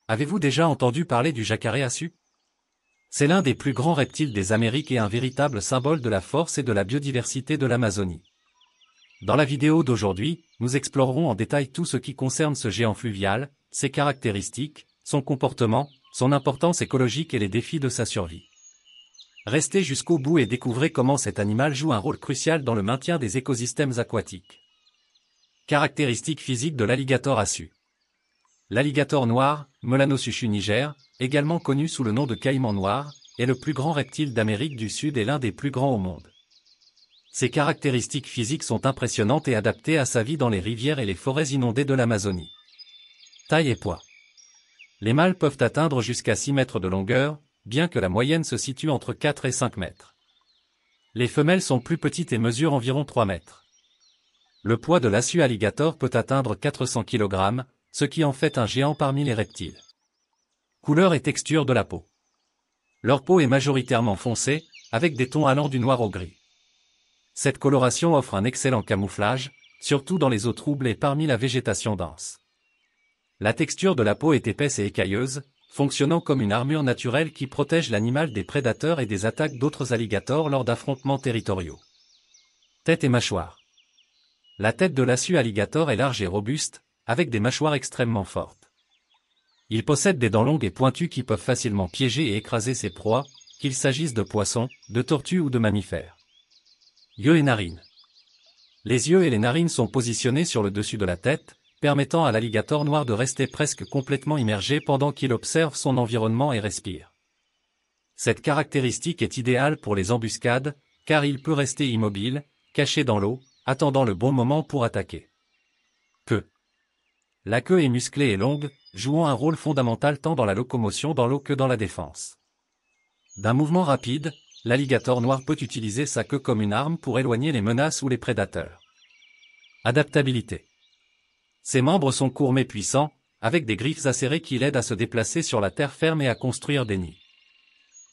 Avez-vous déjà entendu parler du jacaré assu? C'est l'un des plus grands reptiles des Amériques et un véritable symbole de la force et de la biodiversité de l'Amazonie. Dans la vidéo d'aujourd'hui, nous explorerons en détail tout ce qui concerne ce géant fluvial, ses caractéristiques, son comportement, son importance écologique et les défis de sa survie. Restez jusqu'au bout et découvrez comment cet animal joue un rôle crucial dans le maintien des écosystèmes aquatiques. Caractéristiques physiques de l'alligator assu. L'alligator noir, Melanosuchus niger, également connu sous le nom de caïman noir, est le plus grand reptile d'Amérique du Sud et l'un des plus grands au monde. Ses caractéristiques physiques sont impressionnantes et adaptées à sa vie dans les rivières et les forêts inondées de l'Amazonie. Taille et poids. Les mâles peuvent atteindre jusqu'à 6 mètres de longueur, bien que la moyenne se situe entre 4 et 5 mètres. Les femelles sont plus petites et mesurent environ 3 mètres. Le poids de l'assu alligator peut atteindre 400 kg, ce qui en fait un géant parmi les reptiles. Couleur et texture de la peau. Leur peau est majoritairement foncée, avec des tons allant du noir au gris. Cette coloration offre un excellent camouflage, surtout dans les eaux troubles et parmi la végétation dense. La texture de la peau est épaisse et écailleuse, fonctionnant comme une armure naturelle qui protège l'animal des prédateurs et des attaques d'autres alligators lors d'affrontements territoriaux. Tête et mâchoire. La tête de l'assu alligator est large et robuste, avec des mâchoires extrêmement fortes. Il possède des dents longues et pointues qui peuvent facilement piéger et écraser ses proies, qu'il s'agisse de poissons, de tortues ou de mammifères. Yeux et narines. Les yeux et les narines sont positionnés sur le dessus de la tête, permettant à l'alligator noir de rester presque complètement immergé pendant qu'il observe son environnement et respire. Cette caractéristique est idéale pour les embuscades, car il peut rester immobile, caché dans l'eau, attendant le bon moment pour attaquer. Queue. La queue est musclée et longue, jouant un rôle fondamental tant dans la locomotion dans l'eau que dans la défense. D'un mouvement rapide, l'alligator noir peut utiliser sa queue comme une arme pour éloigner les menaces ou les prédateurs. Adaptabilité. Ses membres sont courts mais puissants, avec des griffes acérées qui l'aident à se déplacer sur la terre ferme et à construire des nids.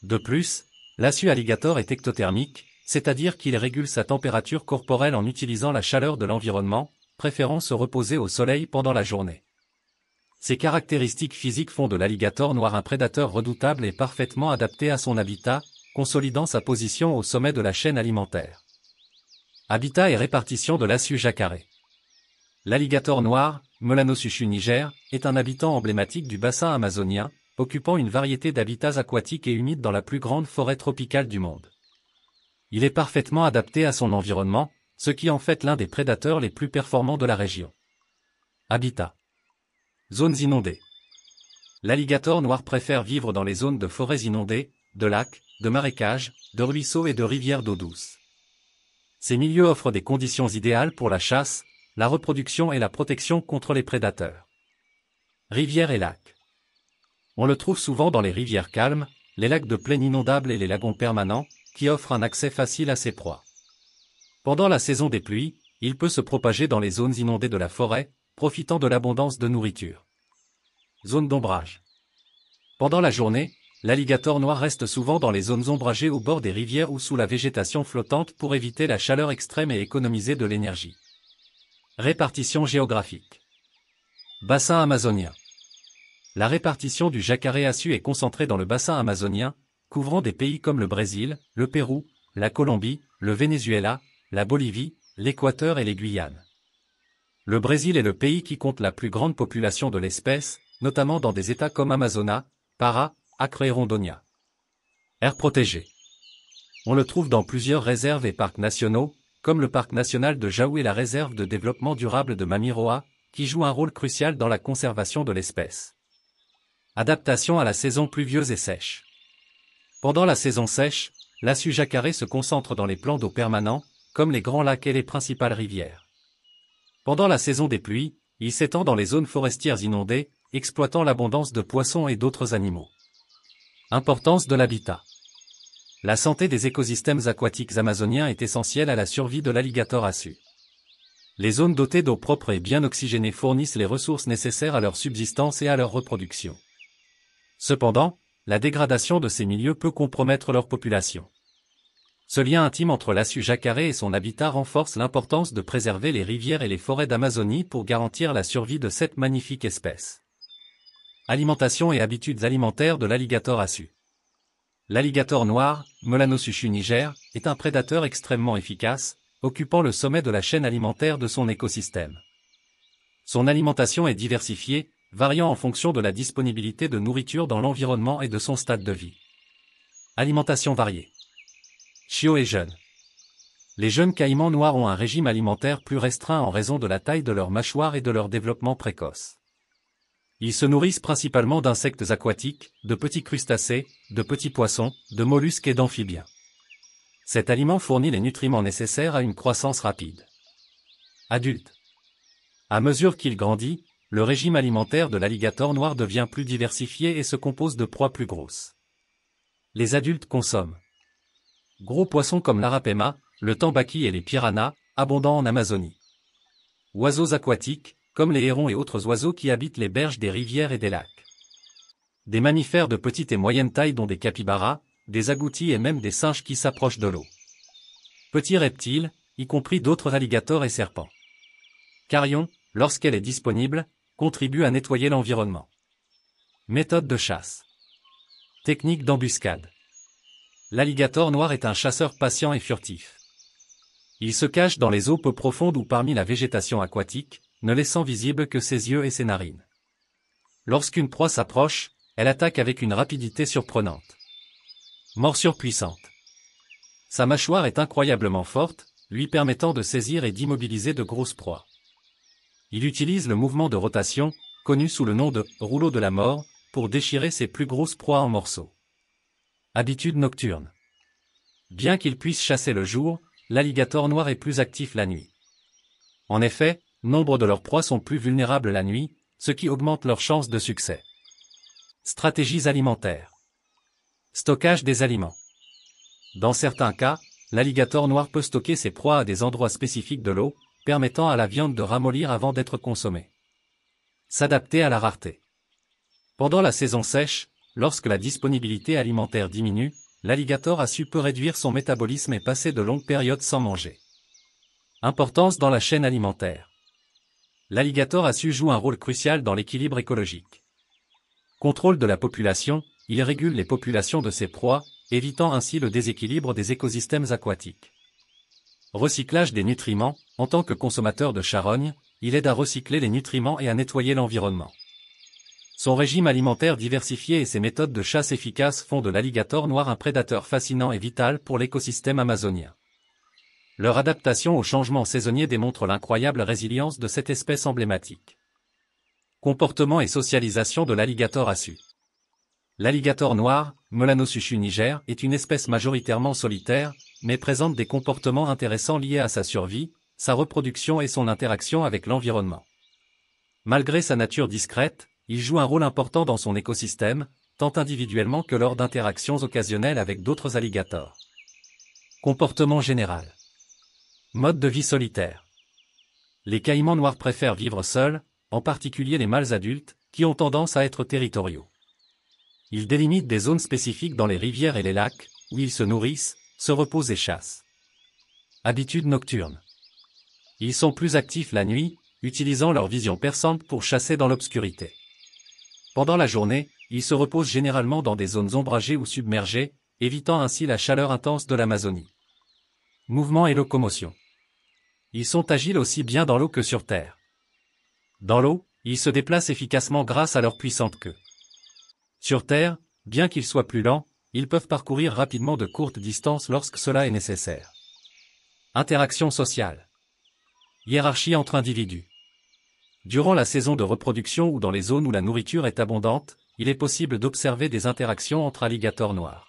De plus, l'assu alligator est ectothermique, c'est-à-dire qu'il régule sa température corporelle en utilisant la chaleur de l'environnement, préférant se reposer au soleil pendant la journée. Ces caractéristiques physiques font de l'alligator noir un prédateur redoutable et parfaitement adapté à son habitat, consolidant sa position au sommet de la chaîne alimentaire. Habitat et répartition de l'assu jacaré. L'alligator noir, Melanosuchus niger, est un habitant emblématique du bassin amazonien, occupant une variété d'habitats aquatiques et humides dans la plus grande forêt tropicale du monde. Il est parfaitement adapté à son environnement, ce qui en fait l'un des prédateurs les plus performants de la région. Habitat. Zones inondées. L'alligator noir préfère vivre dans les zones de forêts inondées, de lacs, de marécages, de ruisseaux et de rivières d'eau douce. Ces milieux offrent des conditions idéales pour la chasse, la reproduction et la protection contre les prédateurs. Rivières et lacs. On le trouve souvent dans les rivières calmes, les lacs de plaine inondables et les lagons permanents, qui offrent un accès facile à ses proies. Pendant la saison des pluies, il peut se propager dans les zones inondées de la forêt, profitant de l'abondance de nourriture. Zone d'ombrage. Pendant la journée, l'alligator noir reste souvent dans les zones ombragées au bord des rivières ou sous la végétation flottante pour éviter la chaleur extrême et économiser de l'énergie. Répartition géographique. Bassin amazonien. La répartition du jacaré assu est concentrée dans le bassin amazonien, couvrant des pays comme le Brésil, le Pérou, la Colombie, le Venezuela, la Bolivie, l'Équateur et les Guyanes. Le Brésil est le pays qui compte la plus grande population de l'espèce, notamment dans des États comme Amazonas, Pará, Acre et Rondônia. Aire protégée. On le trouve dans plusieurs réserves et parcs nationaux, comme le parc national de Jaú et la réserve de développement durable de Mamiroa, qui joue un rôle crucial dans la conservation de l'espèce. Adaptation à la saison pluvieuse et sèche. Pendant la saison sèche, l'assu jacaré se concentre dans les plans d'eau permanents, comme les grands lacs et les principales rivières. Pendant la saison des pluies, il s'étend dans les zones forestières inondées, exploitant l'abondance de poissons et d'autres animaux. Importance de l'habitat. La santé des écosystèmes aquatiques amazoniens est essentielle à la survie de l'alligator assu. Les zones dotées d'eau propre et bien oxygénée fournissent les ressources nécessaires à leur subsistance et à leur reproduction. Cependant, la dégradation de ces milieux peut compromettre leur population. Ce lien intime entre l'assu jacaré et son habitat renforce l'importance de préserver les rivières et les forêts d'Amazonie pour garantir la survie de cette magnifique espèce. Alimentation et habitudes alimentaires de l'alligator assu. L'alligator noir, Melanosuchus niger, est un prédateur extrêmement efficace, occupant le sommet de la chaîne alimentaire de son écosystème. Son alimentation est diversifiée, variant en fonction de la disponibilité de nourriture dans l'environnement et de son stade de vie. Alimentation variée. Chiots et jeunes. Les jeunes caïmans noirs ont un régime alimentaire plus restreint en raison de la taille de leur mâchoire et de leur développement précoce. Ils se nourrissent principalement d'insectes aquatiques, de petits crustacés, de petits poissons, de mollusques et d'amphibiens. Cet aliment fournit les nutriments nécessaires à une croissance rapide. Adulte. À mesure qu'il grandit, le régime alimentaire de l'alligator noir devient plus diversifié et se compose de proies plus grosses. Les adultes consomment gros poissons comme l'arapéma, le tambaqui et les piranhas, abondants en Amazonie. Oiseaux aquatiques, comme les hérons et autres oiseaux qui habitent les berges des rivières et des lacs. Des mammifères de petite et moyenne taille dont des capybaras, des agoutis et même des singes qui s'approchent de l'eau. Petits reptiles, y compris d'autres alligators et serpents. Carrion, lorsqu'elle est disponible, contribue à nettoyer l'environnement. Méthode de chasse. Technique d'embuscade. L'alligator noir est un chasseur patient et furtif. Il se cache dans les eaux peu profondes ou parmi la végétation aquatique, ne laissant visible que ses yeux et ses narines. Lorsqu'une proie s'approche, elle attaque avec une rapidité surprenante. Morsure puissante. Sa mâchoire est incroyablement forte, lui permettant de saisir et d'immobiliser de grosses proies. Il utilise le mouvement de rotation, connu sous le nom de « rouleau de la mort », pour déchirer ses plus grosses proies en morceaux. Habitude nocturne. Bien qu'il puisse chasser le jour, l'alligator noir est plus actif la nuit. En effet, nombre de leurs proies sont plus vulnérables la nuit, ce qui augmente leurs chances de succès. Stratégies alimentaires. Stockage des aliments. Dans certains cas, l'alligator noir peut stocker ses proies à des endroits spécifiques de l'eau, permettant à la viande de ramollir avant d'être consommée. S'adapter à la rareté. Pendant la saison sèche, lorsque la disponibilité alimentaire diminue, l'alligator assu peut réduire son métabolisme et passer de longues périodes sans manger. Importance dans la chaîne alimentaire. L'alligator assu joue un rôle crucial dans l'équilibre écologique. Contrôle de la population, il régule les populations de ses proies, évitant ainsi le déséquilibre des écosystèmes aquatiques. Recyclage des nutriments, en tant que consommateur de charogne, il aide à recycler les nutriments et à nettoyer l'environnement. Son régime alimentaire diversifié et ses méthodes de chasse efficaces font de l'alligator noir un prédateur fascinant et vital pour l'écosystème amazonien. Leur adaptation aux changements saisonniers démontre l'incroyable résilience de cette espèce emblématique. Comportement et socialisation de l'alligator assu. L'alligator noir, Melanosuchus niger, est une espèce majoritairement solitaire, mais présente des comportements intéressants liés à sa survie, sa reproduction et son interaction avec l'environnement. Malgré sa nature discrète, il joue un rôle important dans son écosystème, tant individuellement que lors d'interactions occasionnelles avec d'autres alligators. Comportement général. Mode de vie solitaire. Les caïmans noirs préfèrent vivre seuls, en particulier les mâles adultes, qui ont tendance à être territoriaux. Ils délimitent des zones spécifiques dans les rivières et les lacs, où ils se nourrissent, se reposent et chassent. Habitudes nocturnes. Ils sont plus actifs la nuit, utilisant leur vision perçante pour chasser dans l'obscurité. Pendant la journée, ils se reposent généralement dans des zones ombragées ou submergées, évitant ainsi la chaleur intense de l'Amazonie. Mouvement et locomotion. Ils sont agiles aussi bien dans l'eau que sur terre. Dans l'eau, ils se déplacent efficacement grâce à leur puissante queue. Sur terre, bien qu'ils soient plus lents, ils peuvent parcourir rapidement de courtes distances lorsque cela est nécessaire. Interaction sociale. Hiérarchie entre individus. Durant la saison de reproduction ou dans les zones où la nourriture est abondante, il est possible d'observer des interactions entre alligators noirs.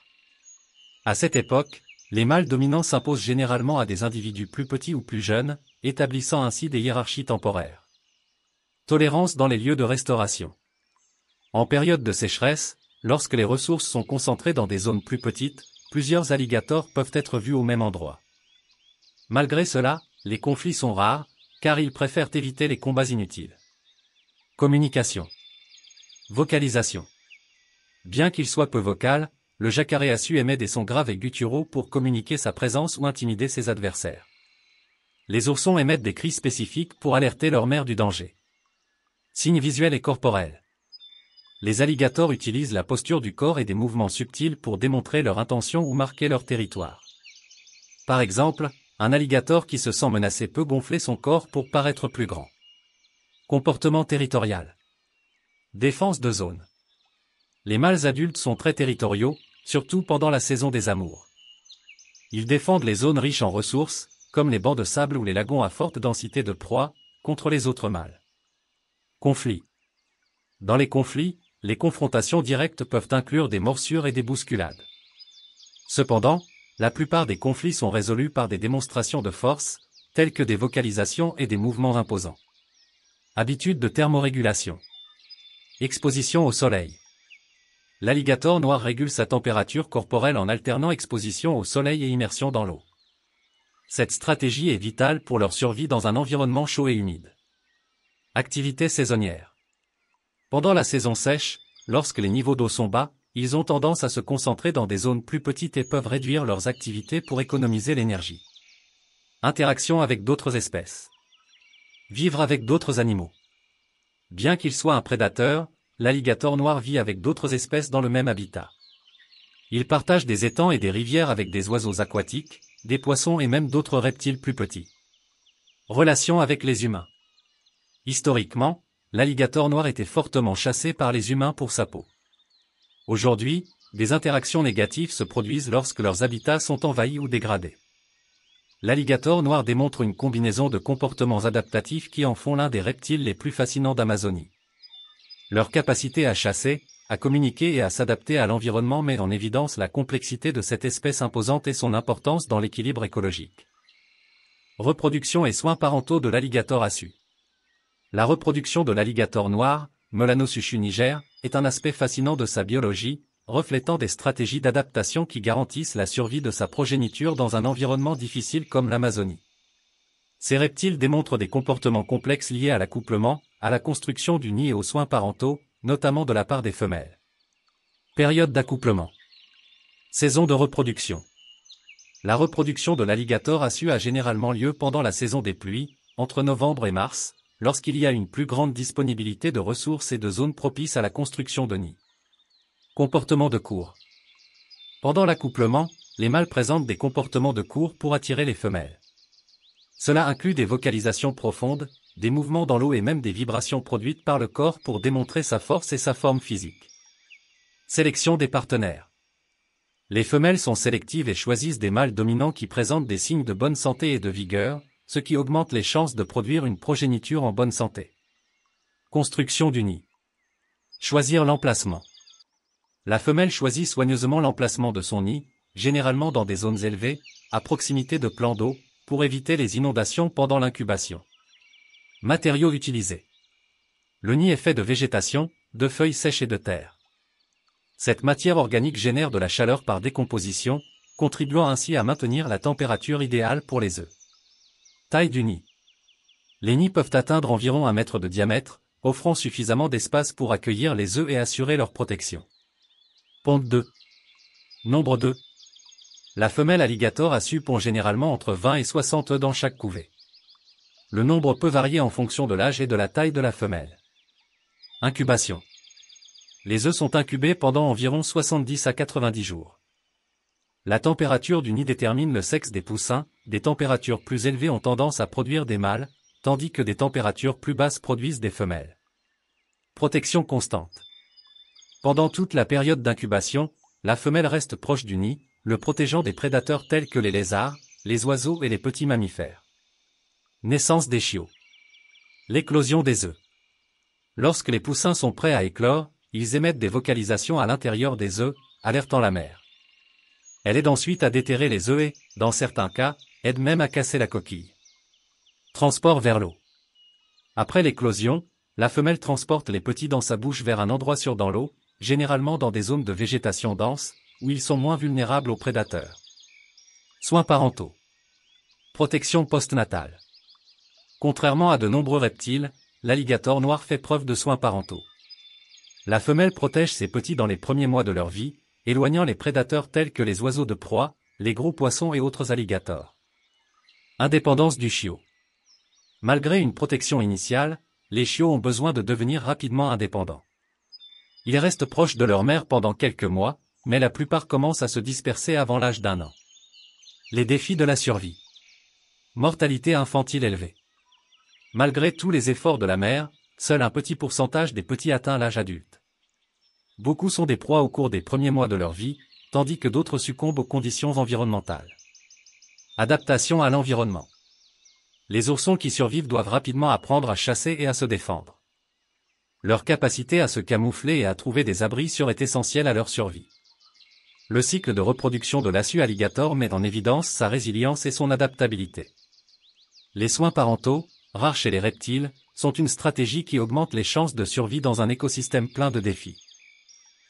À cette époque, les mâles dominants s'imposent généralement à des individus plus petits ou plus jeunes, établissant ainsi des hiérarchies temporaires. Tolérance dans les lieux de restauration. En période de sécheresse, lorsque les ressources sont concentrées dans des zones plus petites, plusieurs alligators peuvent être vus au même endroit. Malgré cela, les conflits sont rares, car ils préfèrent éviter les combats inutiles. Communication. Vocalisation. Bien qu'il soit peu vocal, le jacaré assu émet des sons graves et gutturaux pour communiquer sa présence ou intimider ses adversaires. Les oursons émettent des cris spécifiques pour alerter leur mère du danger. Signes visuels et corporels. Les alligators utilisent la posture du corps et des mouvements subtils pour démontrer leur intention ou marquer leur territoire. Par exemple, un alligator qui se sent menacé peut gonfler son corps pour paraître plus grand. Comportement territorial. Défense de zone. Les mâles adultes sont très territoriaux, surtout pendant la saison des amours. Ils défendent les zones riches en ressources, comme les bancs de sable ou les lagons à forte densité de proies, contre les autres mâles. Conflits. Dans les conflits, les confrontations directes peuvent inclure des morsures et des bousculades. Cependant, la plupart des conflits sont résolus par des démonstrations de force, telles que des vocalisations et des mouvements imposants. Habitudes de thermorégulation. Exposition au soleil. L'alligator noir régule sa température corporelle en alternant exposition au soleil et immersion dans l'eau. Cette stratégie est vitale pour leur survie dans un environnement chaud et humide. Activités saisonnières. Pendant la saison sèche, lorsque les niveaux d'eau sont bas, ils ont tendance à se concentrer dans des zones plus petites et peuvent réduire leurs activités pour économiser l'énergie. Interaction avec d'autres espèces. Vivre avec d'autres animaux. Bien qu'il soit un prédateur, l'alligator noir vit avec d'autres espèces dans le même habitat. Il partage des étangs et des rivières avec des oiseaux aquatiques, des poissons et même d'autres reptiles plus petits. Relations avec les humains. Historiquement, l'alligator noir était fortement chassé par les humains pour sa peau. Aujourd'hui, des interactions négatives se produisent lorsque leurs habitats sont envahis ou dégradés. L'alligator noir démontre une combinaison de comportements adaptatifs qui en font l'un des reptiles les plus fascinants d'Amazonie. Leur capacité à chasser, à communiquer et à s'adapter à l'environnement met en évidence la complexité de cette espèce imposante et son importance dans l'équilibre écologique. Reproduction et soins parentaux de l'alligator assu. La reproduction de l'alligator noir, Melanosuchus niger, est un aspect fascinant de sa biologie, reflétant des stratégies d'adaptation qui garantissent la survie de sa progéniture dans un environnement difficile comme l'Amazonie. Ces reptiles démontrent des comportements complexes liés à l'accouplement, à la construction du nid et aux soins parentaux, notamment de la part des femelles. Période d'accouplement. Saison de reproduction. La reproduction de l'alligator assu a généralement lieu pendant la saison des pluies, entre novembre et mars, lorsqu'il y a une plus grande disponibilité de ressources et de zones propices à la construction de nids. Comportement de cour. Pendant l'accouplement, les mâles présentent des comportements de cour pour attirer les femelles. Cela inclut des vocalisations profondes, des mouvements dans l'eau et même des vibrations produites par le corps pour démontrer sa force et sa forme physique. Sélection des partenaires. Les femelles sont sélectives et choisissent des mâles dominants qui présentent des signes de bonne santé et de vigueur, ce qui augmente les chances de produire une progéniture en bonne santé. Construction du nid. Choisir l'emplacement. La femelle choisit soigneusement l'emplacement de son nid, généralement dans des zones élevées, à proximité de plans d'eau, pour éviter les inondations pendant l'incubation. Matériaux utilisés. Le nid est fait de végétation, de feuilles sèches et de terre. Cette matière organique génère de la chaleur par décomposition, contribuant ainsi à maintenir la température idéale pour les œufs. Taille du nid. Les nids peuvent atteindre environ 1 mètre de diamètre, offrant suffisamment d'espace pour accueillir les œufs et assurer leur protection. Ponte d'œufs. Nombre d'œufs. La femelle alligator assu pond généralement entre 20 et 60 œufs dans chaque couvée. Le nombre peut varier en fonction de l'âge et de la taille de la femelle. Incubation. Les œufs sont incubés pendant environ 70 à 90 jours. La température du nid détermine le sexe des poussins, des températures plus élevées ont tendance à produire des mâles, tandis que des températures plus basses produisent des femelles. Protection constante. Pendant toute la période d'incubation, la femelle reste proche du nid, le protégeant des prédateurs tels que les lézards, les oiseaux et les petits mammifères. Naissance des chiots. L'éclosion des œufs. Lorsque les poussins sont prêts à éclore, ils émettent des vocalisations à l'intérieur des œufs, alertant la mère. Elle aide ensuite à déterrer les œufs et, dans certains cas, aide même à casser la coquille. Transport vers l'eau. Après l'éclosion, la femelle transporte les petits dans sa bouche vers un endroit sûr dans l'eau, généralement dans des zones de végétation dense, où ils sont moins vulnérables aux prédateurs. Soins parentaux. Protection postnatale. Contrairement à de nombreux reptiles, l'alligator noir fait preuve de soins parentaux. La femelle protège ses petits dans les premiers mois de leur vie, éloignant les prédateurs tels que les oiseaux de proie, les gros poissons et autres alligators. Indépendance du chiot. Malgré une protection initiale, les chiots ont besoin de devenir rapidement indépendants. Ils restent proches de leur mère pendant quelques mois, mais la plupart commencent à se disperser avant l'âge d'1 an. Les défis de la survie. Mortalité infantile élevée. Malgré tous les efforts de la mère, seul un petit pourcentage des petits atteint l'âge adulte. Beaucoup sont des proies au cours des premiers mois de leur vie, tandis que d'autres succombent aux conditions environnementales. Adaptation à l'environnement. Les oursons qui survivent doivent rapidement apprendre à chasser et à se défendre. Leur capacité à se camoufler et à trouver des abris est essentielle à leur survie. Le cycle de reproduction de l'Assu alligator met en évidence sa résilience et son adaptabilité. Les soins parentaux, rares chez les reptiles, sont une stratégie qui augmente les chances de survie dans un écosystème plein de défis.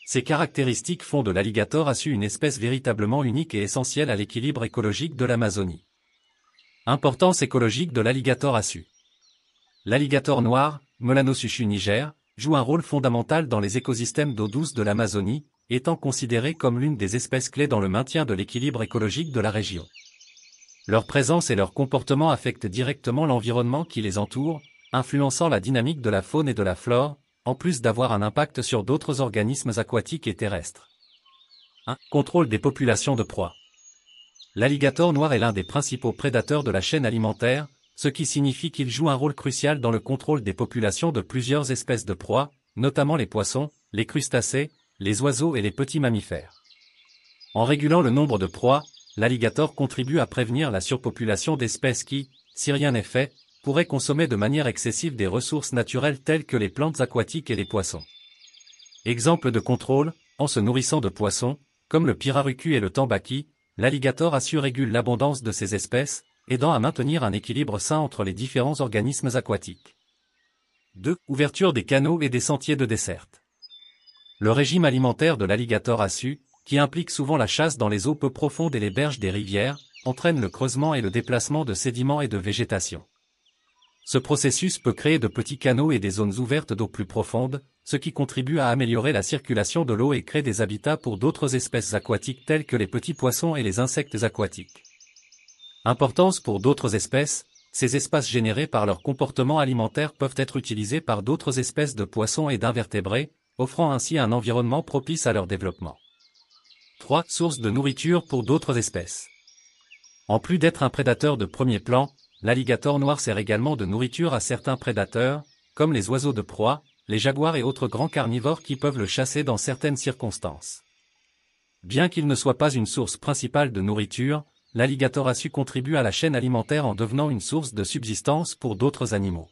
Ces caractéristiques font de l'alligator assu une espèce véritablement unique et essentielle à l'équilibre écologique de l'Amazonie. Importance écologique de l'alligator assu. L'alligator noir, Melanosuchus niger, joue un rôle fondamental dans les écosystèmes d'eau douce de l'Amazonie, étant considéré comme l'une des espèces clés dans le maintien de l'équilibre écologique de la région. Leur présence et leur comportement affectent directement l'environnement qui les entoure, influençant la dynamique de la faune et de la flore, en plus d'avoir un impact sur d'autres organismes aquatiques et terrestres. 1. Contrôle des populations de proies. L'alligator noir est l'un des principaux prédateurs de la chaîne alimentaire, ce qui signifie qu'il joue un rôle crucial dans le contrôle des populations de plusieurs espèces de proies, notamment les poissons, les crustacés, les oiseaux et les petits mammifères. En régulant le nombre de proies, l'alligator contribue à prévenir la surpopulation d'espèces qui, si rien n'est fait, pourraient consommer de manière excessive des ressources naturelles telles que les plantes aquatiques et les poissons. Exemple de contrôle, en se nourrissant de poissons, comme le pirarucu et le tambaqui, l'alligator régule l'abondance de ces espèces, aidant à maintenir un équilibre sain entre les différents organismes aquatiques. 2. Ouverture des canaux et des sentiers de desserte. Le régime alimentaire de l'alligator assu, qui implique souvent la chasse dans les eaux peu profondes et les berges des rivières, entraîne le creusement et le déplacement de sédiments et de végétation. Ce processus peut créer de petits canaux et des zones ouvertes d'eau plus profondes, ce qui contribue à améliorer la circulation de l'eau et crée des habitats pour d'autres espèces aquatiques telles que les petits poissons et les insectes aquatiques. Importance pour d'autres espèces, ces espaces générés par leur comportement alimentaire peuvent être utilisés par d'autres espèces de poissons et d'invertébrés, offrant ainsi un environnement propice à leur développement. 3. Source de nourriture pour d'autres espèces. En plus d'être un prédateur de premier plan, l'alligator noir sert également de nourriture à certains prédateurs, comme les oiseaux de proie, les jaguars et autres grands carnivores qui peuvent le chasser dans certaines circonstances. Bien qu'il ne soit pas une source principale de nourriture, l'alligator assu contribue à la chaîne alimentaire en devenant une source de subsistance pour d'autres animaux.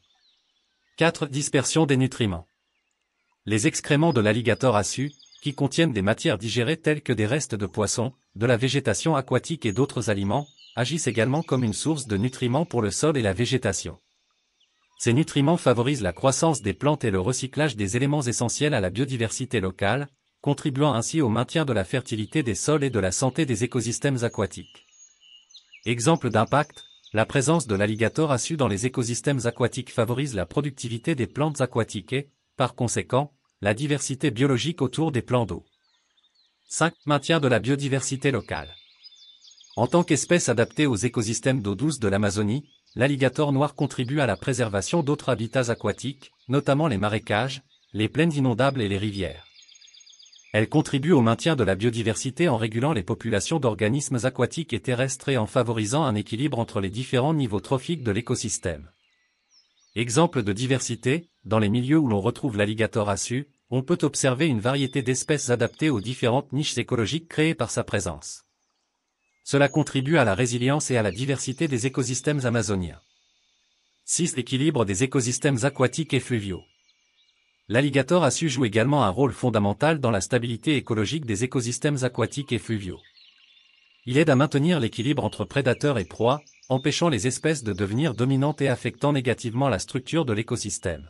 4. Dispersion des nutriments. Les excréments de l'alligator assu, qui contiennent des matières digérées telles que des restes de poissons, de la végétation aquatique et d'autres aliments, agissent également comme une source de nutriments pour le sol et la végétation. Ces nutriments favorisent la croissance des plantes et le recyclage des éléments essentiels à la biodiversité locale, contribuant ainsi au maintien de la fertilité des sols et de la santé des écosystèmes aquatiques. Exemple d'impact, la présence de l'alligator assu dans les écosystèmes aquatiques favorise la productivité des plantes aquatiques et, par conséquent, la diversité biologique autour des plans d'eau. 5. Maintien de la biodiversité locale. En tant qu'espèce adaptée aux écosystèmes d'eau douce de l'Amazonie, l'alligator noir contribue à la préservation d'autres habitats aquatiques, notamment les marécages, les plaines inondables et les rivières. Elle contribue au maintien de la biodiversité en régulant les populations d'organismes aquatiques et terrestres et en favorisant un équilibre entre les différents niveaux trophiques de l'écosystème. Exemple de diversité, dans les milieux où l'on retrouve l'alligator assu, on peut observer une variété d'espèces adaptées aux différentes niches écologiques créées par sa présence. Cela contribue à la résilience et à la diversité des écosystèmes amazoniens. 6. Équilibre des écosystèmes aquatiques et fluviaux. L'alligator assu joue également un rôle fondamental dans la stabilité écologique des écosystèmes aquatiques et fluviaux. Il aide à maintenir l'équilibre entre prédateurs et proies, empêchant les espèces de devenir dominantes et affectant négativement la structure de l'écosystème.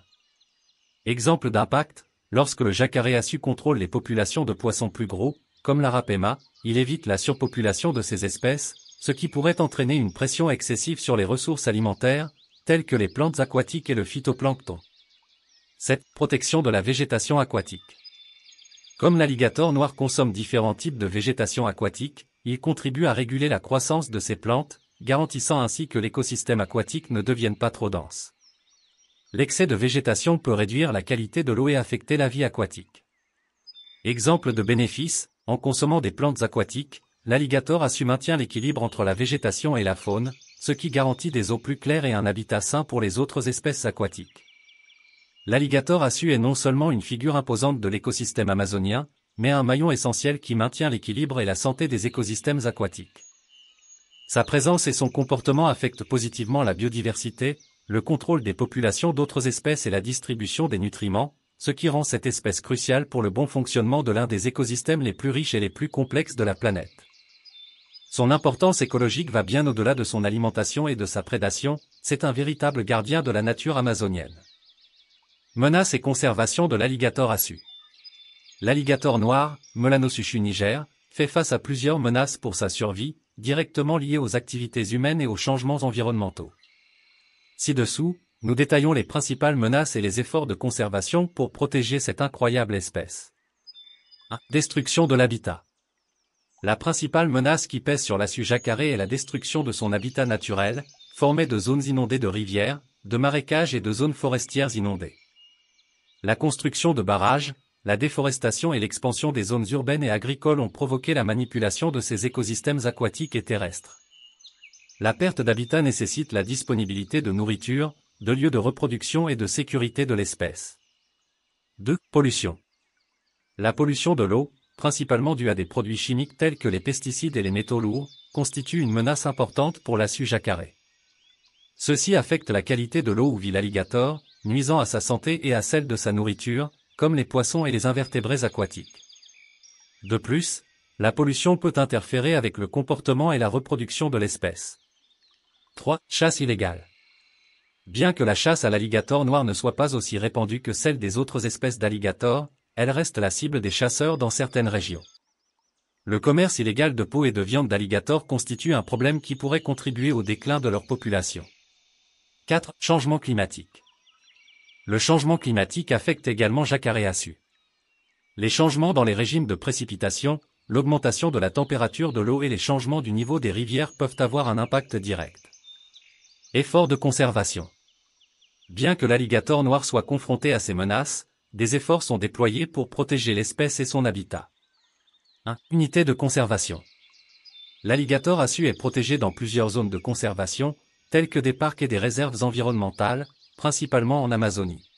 Exemple d'impact, lorsque le jacaré assu contrôle les populations de poissons plus gros, comme l'arapéma, il évite la surpopulation de ces espèces, ce qui pourrait entraîner une pression excessive sur les ressources alimentaires, telles que les plantes aquatiques et le phytoplancton. 7. Protection de la végétation aquatique. Comme l'alligator noir consomme différents types de végétation aquatique, il contribue à réguler la croissance de ces plantes, garantissant ainsi que l'écosystème aquatique ne devienne pas trop dense. L'excès de végétation peut réduire la qualité de l'eau et affecter la vie aquatique. Exemple de bénéfice, en consommant des plantes aquatiques, l'alligator assu maintient l'équilibre entre la végétation et la faune, ce qui garantit des eaux plus claires et un habitat sain pour les autres espèces aquatiques. L'alligator assu est non seulement une figure imposante de l'écosystème amazonien, mais un maillon essentiel qui maintient l'équilibre et la santé des écosystèmes aquatiques. Sa présence et son comportement affectent positivement la biodiversité, le contrôle des populations d'autres espèces et la distribution des nutriments, ce qui rend cette espèce cruciale pour le bon fonctionnement de l'un des écosystèmes les plus riches et les plus complexes de la planète. Son importance écologique va bien au-delà de son alimentation et de sa prédation, c'est un véritable gardien de la nature amazonienne. Menaces et conservation de l'alligator assu. L'alligator noir, Melanosuchus niger, fait face à plusieurs menaces pour sa survie, directement liées aux activités humaines et aux changements environnementaux. Ci-dessous, nous détaillons les principales menaces et les efforts de conservation pour protéger cette incroyable espèce. 1. Destruction de l'habitat. La principale menace qui pèse sur l'assu jacaré est la destruction de son habitat naturel, formé de zones inondées de rivières, de marécages et de zones forestières inondées. La construction de barrages, la déforestation et l'expansion des zones urbaines et agricoles ont provoqué la manipulation de ces écosystèmes aquatiques et terrestres. La perte d'habitat nécessite la disponibilité de nourriture, de lieux de reproduction et de sécurité de l'espèce. 2. Pollution. La pollution de l'eau, principalement due à des produits chimiques tels que les pesticides et les métaux lourds, constitue une menace importante pour l'assu jacaré. Ceci affecte la qualité de l'eau où vit l'alligator, nuisant à sa santé et à celle de sa nourriture, comme les poissons et les invertébrés aquatiques. De plus, la pollution peut interférer avec le comportement et la reproduction de l'espèce. 3. Chasse illégale. Bien que la chasse à l'alligator noir ne soit pas aussi répandue que celle des autres espèces d'alligators, elle reste la cible des chasseurs dans certaines régions. Le commerce illégal de peau et de viande d'alligator constitue un problème qui pourrait contribuer au déclin de leur population. 4. Changement climatique. Le changement climatique affecte également jacaré assu. Les changements dans les régimes de précipitation, l'augmentation de la température de l'eau et les changements du niveau des rivières peuvent avoir un impact direct. Efforts de conservation. Bien que l'alligator noir soit confronté à ces menaces, des efforts sont déployés pour protéger l'espèce et son habitat. 1. Unité de conservation. L'alligator assu est protégé dans plusieurs zones de conservation, telles que des parcs et des réserves environnementales, principalement en Amazonie.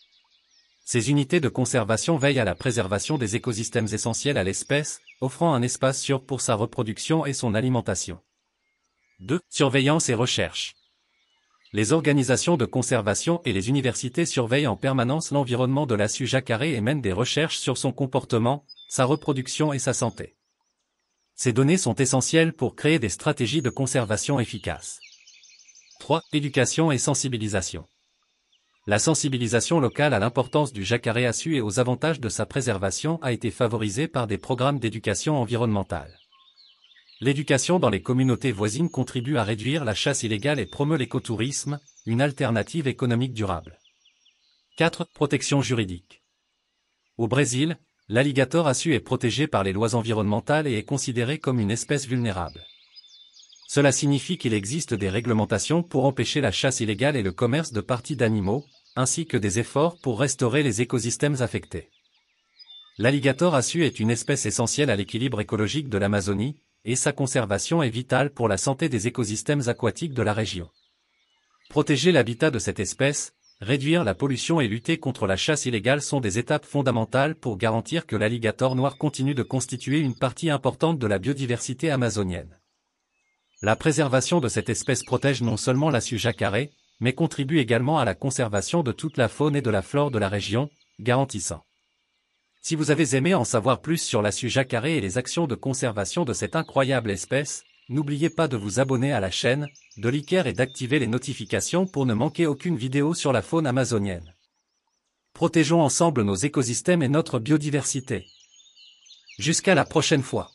Ces unités de conservation veillent à la préservation des écosystèmes essentiels à l'espèce, offrant un espace sûr pour sa reproduction et son alimentation. 2. Surveillance et recherche. Les organisations de conservation et les universités surveillent en permanence l'environnement de l'assu jacaré et mènent des recherches sur son comportement, sa reproduction et sa santé. Ces données sont essentielles pour créer des stratégies de conservation efficaces. 3. Éducation et sensibilisation. La sensibilisation locale à l'importance du jacaré assu et aux avantages de sa préservation a été favorisée par des programmes d'éducation environnementale. L'éducation dans les communautés voisines contribue à réduire la chasse illégale et promeut l'écotourisme, une alternative économique durable. 4. Protection juridique. Au Brésil, l'alligator assu est protégé par les lois environnementales et est considéré comme une espèce vulnérable. Cela signifie qu'il existe des réglementations pour empêcher la chasse illégale et le commerce de parties d'animaux, ainsi que des efforts pour restaurer les écosystèmes affectés. L'alligator assu est une espèce essentielle à l'équilibre écologique de l'Amazonie, et sa conservation est vitale pour la santé des écosystèmes aquatiques de la région. Protéger l'habitat de cette espèce, réduire la pollution et lutter contre la chasse illégale sont des étapes fondamentales pour garantir que l'alligator noir continue de constituer une partie importante de la biodiversité amazonienne. La préservation de cette espèce protège non seulement l'assu jacaré, mais contribue également à la conservation de toute la faune et de la flore de la région, garantissant. Si vous avez aimé en savoir plus sur l'assu jacaré et les actions de conservation de cette incroyable espèce, n'oubliez pas de vous abonner à la chaîne, de liker et d'activer les notifications pour ne manquer aucune vidéo sur la faune amazonienne. Protégeons ensemble nos écosystèmes et notre biodiversité. Jusqu'à la prochaine fois.